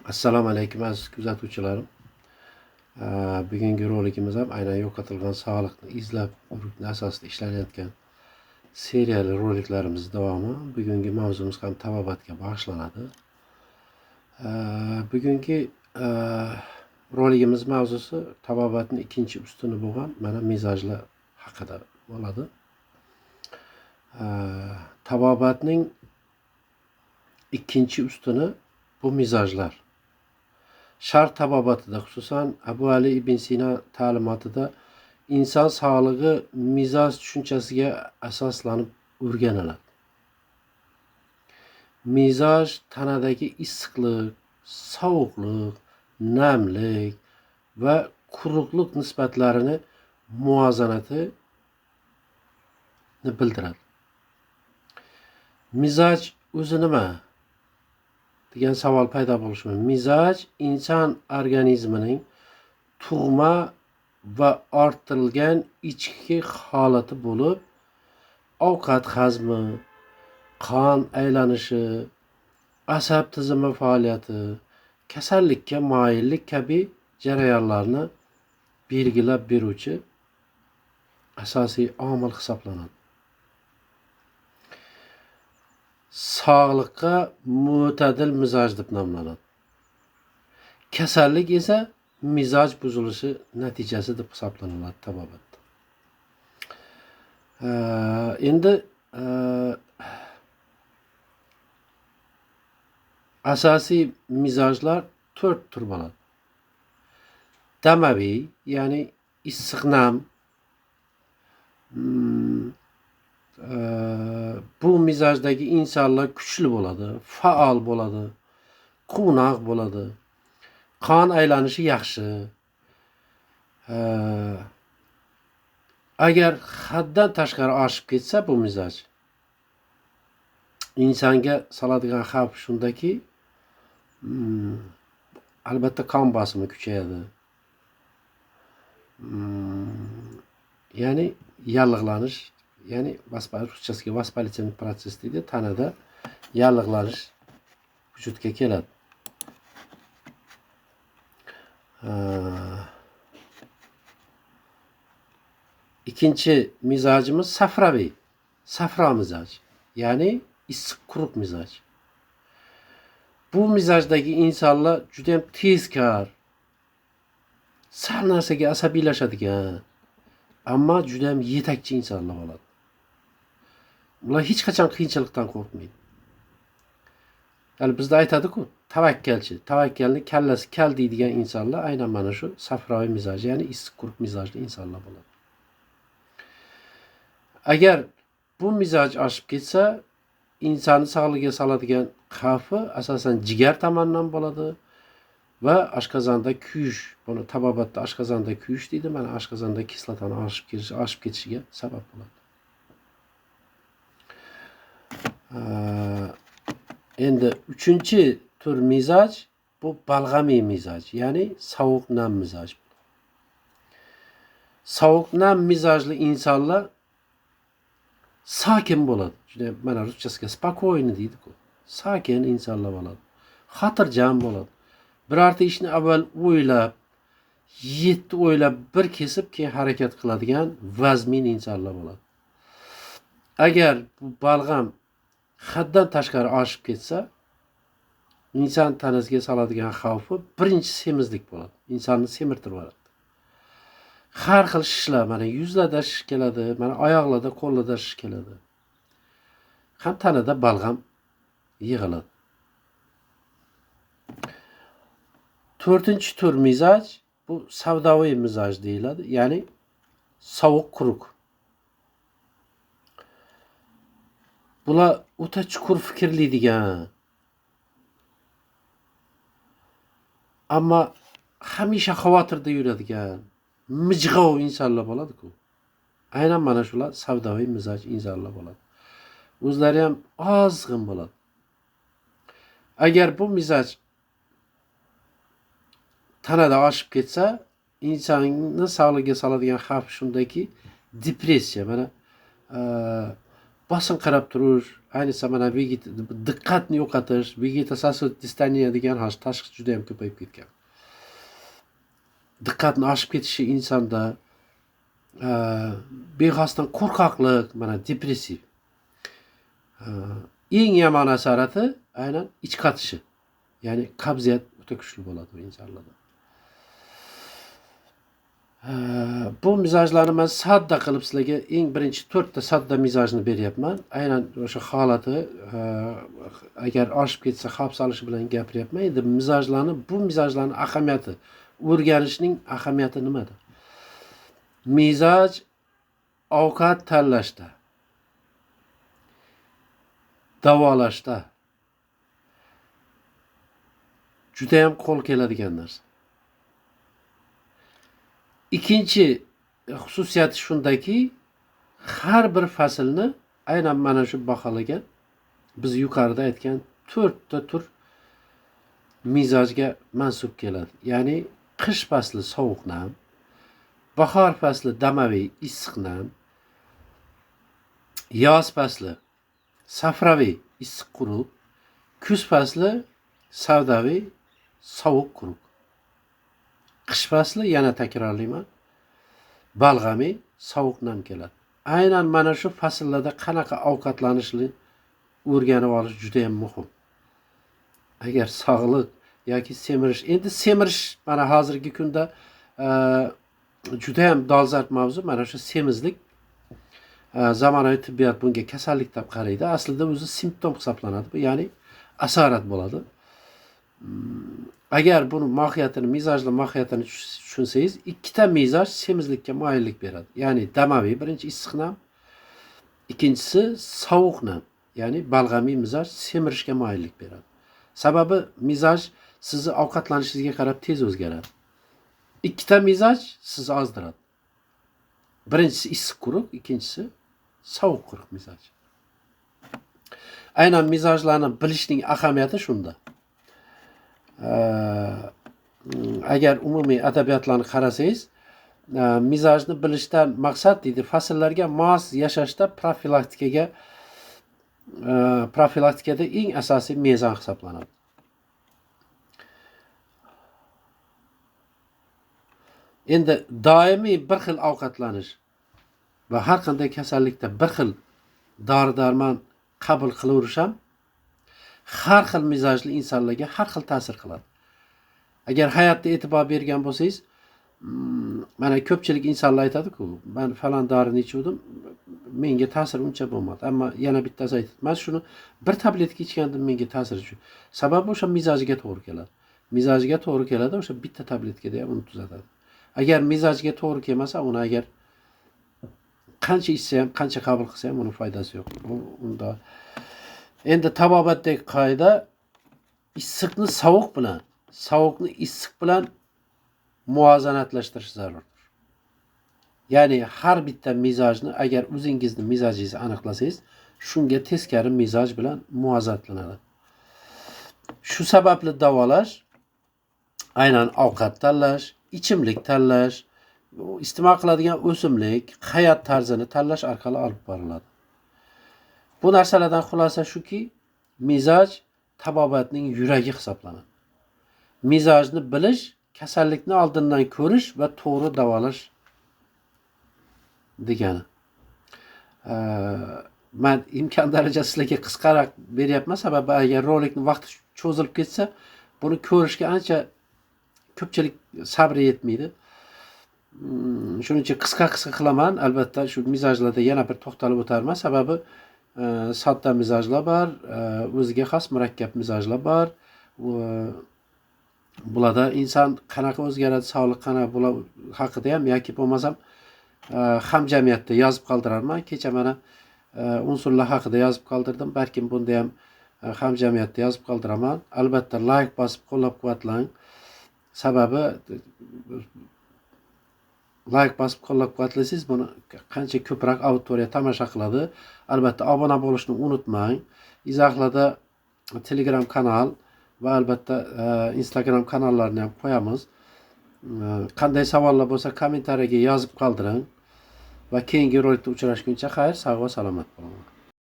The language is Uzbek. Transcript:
Assalomu alaykum aziz kuzatuvchilarim. Bugungi rolikimiz ham aynan yo'qotilgan sog'liqni izlab yurishni asosida ishlanayotgan seriyali roliklarimiz davomi. Bugungi mavzumiz ham tabobatga bag'ishlanadi. Bugungi roligimiz mavzusi tabobatning ikkinchi ustuni bo'lgan mana mizojlar haqida bo'ladi. Tabobatning ikkinchi ustuni bu mizojlar. Sharq tabobatida, xususan Abu Ali ibn Sina ta'limotida inson sog'lig'i mizoj tushunchasiga asoslanib o'rganiladi. Mizoj tanadagi issiqlik, sovuqlik, namlik va quruqlik nisbatlarini muvozanatini bildiradi. Mizoj o'zi nima degan savol paydo bo'lishi mumkin. Mizoj inson organizmining tug'ma va orttirilgan ichki holati bo'lib, ovqat hazmi, qon aylanishi, asab tizimi faoliyati, kasallikka moyillik kabi jarayonlarni belgilab beruvchi asosiy omil hisoblanadi. Sog'liqqa mo'tadil mizoj deb nomlanadi. Kasallik esa mizoj buzilishi natijasi deb hisoblanadi tabobatda. Endi asosiy mizojlar 4 tur bo'ladi. Damaviy, ya'ni issiq nam. Bu mizojdagi insonlar kuchli bo'ladi, faol bo'ladi, quvnoq bo'ladi. Qon aylanishi yaxshi. Agar haddan tashqari oshib ketsa bu mizoj, insonga soladigan xavf shundaki, albatta qon bosimi kuchayadi. Ya'ni yallig'lanish, ya'ni ruschasiga воспалительный protsess deydi, tanada yallig'lanish vujudga keladi. İkinci mizojimiz safraviy, safro mizoj, ya'ni issiq quruq mizoj. Bu mizojdagi insonlar juda ham tezkor, sal narsaga asabiylashadigan, ammo juda ham yetakchi insonlar bo'ladi. Ular hech qachon qiyinchilikdan qo'rqmaydi. Yani bizda aytadi-ku, tavakkalchi, tavakkalni kallasi kal deydigan insonlar aynan mana shu safroviy mizoj, ya'ni issiq quruq mizojli insonlar bo'ladi. Agar bu mizoj oshib ketsa, insonni sog'lig'iga soladigan xavfi asosan jigar tomonidan bo'ladi va oshqozonda kuyish, buni tabobatda oshqozonda kuyish deydi, mana oshqozonda kislotani oshib ketishiga sabab bo'ladi. Endi uchinchi tur mizoj bu balg'amiy mizoj, ya'ni sovuq nam mizoj. Sovuq nam mizojli insonlar sakin bo'ladi. Juda mana ruschasiga spokойный deydi-ku. Sakin insonlar bo'ladi. Xotirjam bo'ladi. Birorta ishni avval o'ylab, yetti o'ylab bir kesib keyin harakat qiladigan vazmin insonlar bo'ladi. Agar bu balg'am haddan tashqari oshib ketsa, inson tanasiga soladigan xavfi birinchi semizlik bo'ladi. Insonni semirtirib yuboradi. Har xil shishlar, mana yuzlarda shish keladi, mana oyoqlarda, qo'llarda shish keladi. Ham tanada balg'am yig'iladi. To'rtinchi tur mizoj bu savdoviy mizoj deyiladi, ya'ni sovuq quruq. Bular o'ta chuqur fikrlaydigan, ammo hamisha xavotirda yuradigan, mijg'ov insonlar bo'ladi-ku. Aynan mana shular savdoviy mizoj insonlar bo'ladi. O'zlari ham ozg'in bo'ladi. Agar bu mizoj tanada oshib ketsa, insonni sog'lig'iga soladigan xavf shundaki, depressiya, mana bosinqirab turish, ayniqsa mana diqqatni yo'qotish, vegetososodistaniya degan tashxis juda ham ko'payib ketgan. Diqqatni oshib ketishi insonda bexosdan qo'rqoqlik, mana depressiv. Eng yomon asarati aynan ich qotishi. Ya'ni qabziyat o'ta kuchli bo'ladi bu insonlarda. Bu mizojlarni men sodda qilib sizlarga eng birinchi 4 ta sodda mizojni beryapman. Aynan o'sha holati agar oshib ketsa xavf solishi bilan gapiryapman. Endi bu mizojlarning ahamiyati, o'rganishning ahamiyati nimada? Mizoj ovqat tanlashda, davolashda juda ham qo'l keladigan narsa. Ikkinchi xususiyati shundaki, har bir faslni aynan mana shu baholagan, biz yuqorida aytgan 4 ta tur mizojga mansub keladi. Ya'ni qish fasli sovuqnam, bahor fasli damaviy issiqnam, yoz fasli safraviy issiq quruq, kuz fasli savdaviy sovuq quruq. Qish fasli yana takrorlayman, balg'amiy sovuq nam keladi. Aynan mana shu fasllarda qanaqa ovqatlanishni o'rganib olish juda ham muhim. Agar sog'liq yoki semirish, endi semirish mana hozirgi kunda juda ham dolzarb mavzu. Mana shu semizlik zamonaviy tibbiyot bunga kasallik deb qaraydi. Aslida o'zi simptom hisoblanadi. Bu ya'ni asorat bo'ladi. Agar buni mohiyatini, mizojli mohiyatini tushunsangiz, ikkita mizoj semizlikka moyillik beradi. Ya'ni damaviy birinchi issiq nam, ikkinchisi sovuq nam, ya'ni balg'amiy mizoj semirishga moyillik beradi. Sababi mizoj sizni ovqatlanishingizga qarab tez o'zgaradi. Ikkita mizoj sizni ozdiradi. Birinchisi issiq quruq, ikkinchisi sovuq quruq mizoj. Aynan mizojlarni bilishning ahamiyati shunda. Agar umumiy adabiyotlarni qarasangiz, mizojni bilishdan maqsad deydi, fasllarga mos yashashda profilaktikada eng asosiy mezon hisoblanadi. Endi doimiy bir xil ovqatlanish va har qanday kasallikda bir xil dori-darmon qabul qilaverish ham har xil mizojli insonlarga har xil ta'sir qiladi. Agar hayotda e'tibor bergan bo'lsangiz, mana ko'pchilik insonlar aytadi-ku, men falon dorini ichuvdim, menga ta'siri uncha bo'lmadi. Ammo yana bittasi aytadi, men shuni bir tabletka ichgandim, menga ta'siri shu. Sababi o'sha mizojiga to'g'ri keladi. Mizojiga to'g'ri keladi, o'sha bitta tabletkada ham uni tuzatadi. Agar mizojiga to'g'ri kelmasa, uni agar qancha ichsa ham, qancha qabul qilsa ham uni foydasi yo'q. Unda endi tabobatdagi qoida issiqni sovuq bilan, sovuqni issiq bilan muvozanatlashtirish zarurdir. Ya'ni har bitta mizojni agar o'zingizni mizojingizni aniqlasangiz, shunga teskari mizoj bilan muvozanatlanadi. Shu sababli davolash aynan ovqat tanlash, ichimlik tanlash, iste'mol qiladigan o'simlik, hayot tarzini tanlash orqali olib boriladi. Bu narsalardan xulosa shuki, mizoj tabobatning yuragi hisoblanadi. Mizojni bilish, kasallikni oldindan ko'rish va to'g'ri davolash degani. Men imkon darajasi sizlarga qisqaroq beryapman, sababi agar rolikning vaqti cho'zilib ketsa, buni ko'rishga ancha ko'pchilik sabri yetmaydi. Shuning uchun qisqa qilaman. Albatta shu mizojlarda yana bir to'xtalib o'tarman, sababi sodda mizojlar bor, o'ziga xos murakkab mizojlar bor. Bularda inson qanaqa o'zgaradi, sog'liq qanaqa bular haqida ham yoki bo'lmasam hamjamiyatda yozib qoldirarman. Kecha mana unsurlar haqida yozib qoldirdim. Balkim bunda ham hamjamiyatda yozib qoldiraman. Albatta like bosib qo'llab-quvvatlang. Sababi like bosib qo'llab-quvvatlasangiz buni qancha ko'proq auditoriya tomosha qiladi. Albatta obuna bo'lishni unutmang. Izohlarda Telegram kanal va albatta Instagram kanallarni ham qo'yamiz. Qanday savollar bo'lsa kommentariyaga yozib qoldiring va keyingi rolikda uchrashguncha xayr, sog' va salomat bo'ling.